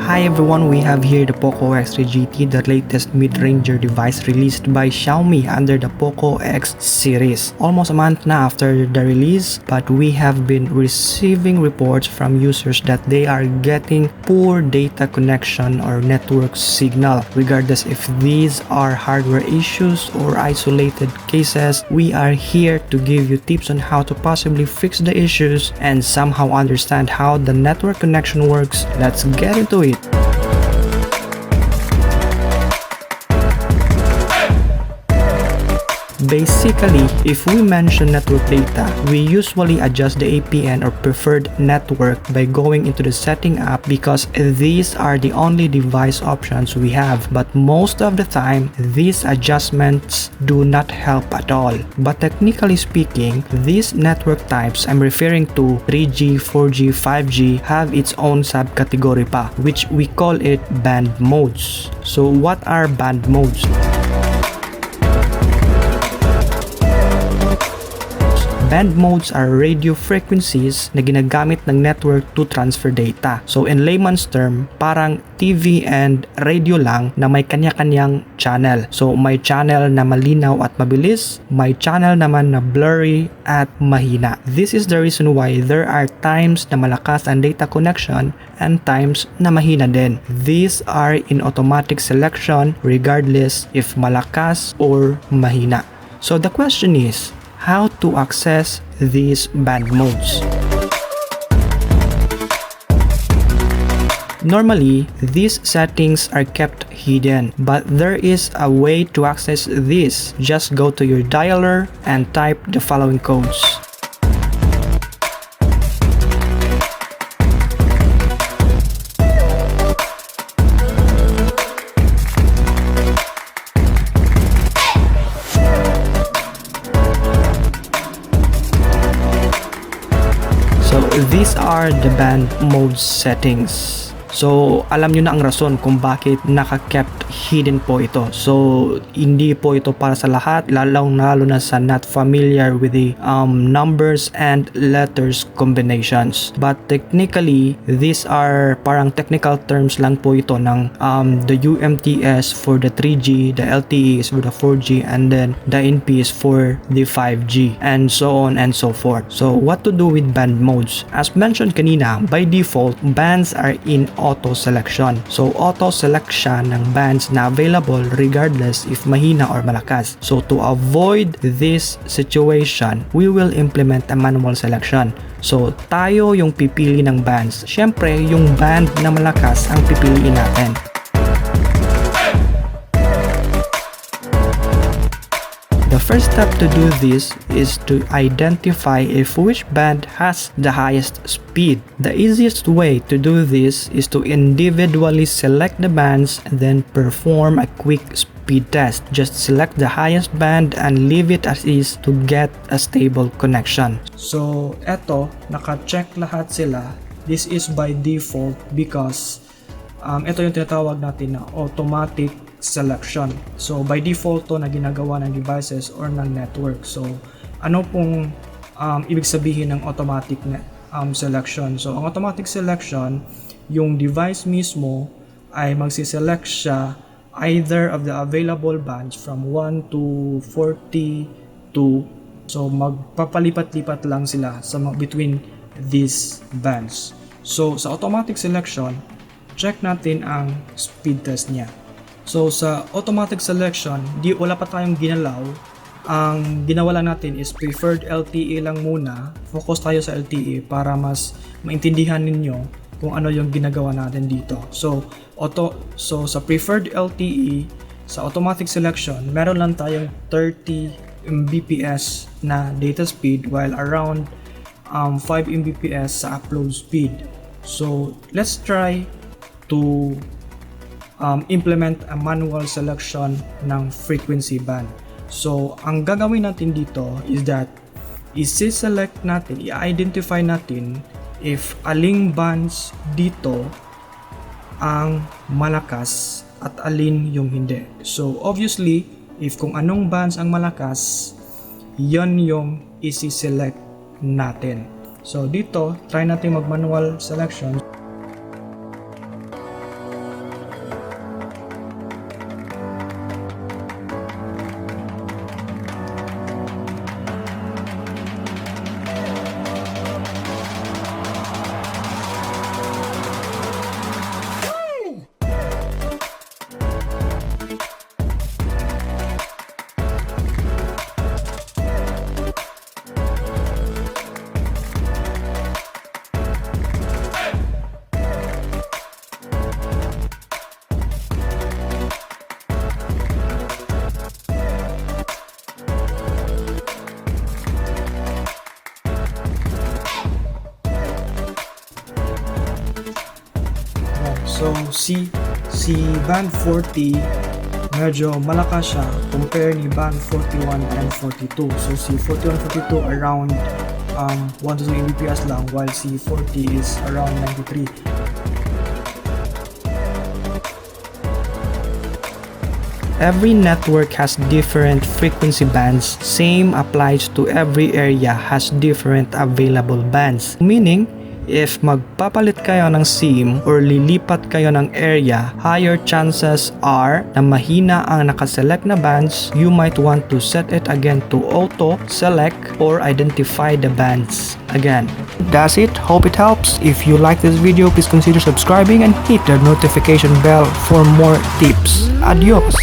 Hi everyone, we have here the Poco X3 GT, the latest mid-ranger device released by Xiaomi under the Poco X series. Almost a month na after the release, but we have been receiving reports from users that they are getting poor data connection or network signal. Regardless if these are hardware issues or isolated cases, we are here to give you tips on how to possibly fix the issues and somehow understand how the network connection works. Let's get into it. Basically, if we mention network data, we usually adjust the APN or preferred network by going into the setting app because these are the only device options we have. But most of the time, these adjustments do not help at all. But technically speaking, these network types I'm referring to 3G, 4G, 5G have its own subcategory pa, which we call it band modes. So what are band modes? Band modes are radio frequencies na ginagamit ng network to transfer data. So in layman's term, parang TV and radio lang na may kanya-kanyang channel. So may channel na malinaw at mabilis, may channel naman na blurry at mahina. This is the reason why there are times na malakas ang data connection and times na mahina din. These are in automatic selection regardless if malakas or mahina. So the question is, how to access these band modes? Normally, these settings are kept hidden, but there is a way to access this. Just go to your dialer and type the following codes. So these are the band mode settings. So alam nyo na ang rason kung bakit naka-kept hidden po ito. So hindi po ito para sa lahat, lalo na sa not familiar with the numbers and letters combinations. But technically, these are parang technical terms lang po ito ng the UMTS for the 3G, the LTE is for the 4G, and then the NP is for the 5G, and so on and so forth. So what to do with band modes? As mentioned kanina, by default, bands are in auto selection. So auto select siya ng bands na available regardless if mahina or malakas. So to avoid this situation, we will implement a manual selection. So tayo yung pipili ng bands. Syempre, yung band na malakas ang pipiliin natin. The first step to do this is to identify if which band has the highest speed. The easiest way to do this is to individually select the bands and then perform a quick speed test. Just select the highest band and leave it as is to get a stable connection. So eto, naka-check lahat sila. This is by default because ito yung tinatawag natin na automatic selection. So by default to na ginagawa ng devices or ng network. So ano pong ibig sabihin ng automatic selection? So ang automatic selection, yung device mismo ay magsiselect siya either of the available bands from 1 to 42. So magpapalipat-lipat lang sila sa between these bands. So sa automatic selection, check natin ang speed test niya. So sa automatic selection, wala pa tayong ginalaw. Ang ginawa lang natin is preferred LTE lang muna. Focus tayo sa LTE para mas maintindihan ninyo kung ano yung ginagawa natin dito. So sa preferred LTE, sa automatic selection, meron lang tayong 30 Mbps na data speed while around 5 Mbps sa upload speed. So let's try to implement a manual selection ng frequency band. So, ang gagawin natin dito is that i-select natin, i-identify natin if aling bands dito ang malakas at alin yung hindi. So, obviously, if kung anong bands ang malakas, yon yung isi-select natin. So, dito, try natin mag-manual selection. So si band 40 medyo malakas siya compare ni band 41 and 42. So si 41 42 around 1 to 2 Mbps lang, while si 40 is around 93. Every network has different frequency bands. Same applies to every area has different available bands. Meaning, if magpapalit kayo ng SIM or lilipat kayo ng area, higher chances are na mahina ang nakaselect na bands. You might want to set it again to auto select or identify the bands again. That's it. Hope it helps. If you like this video, please consider subscribing and hit the notification bell for more tips. Adios!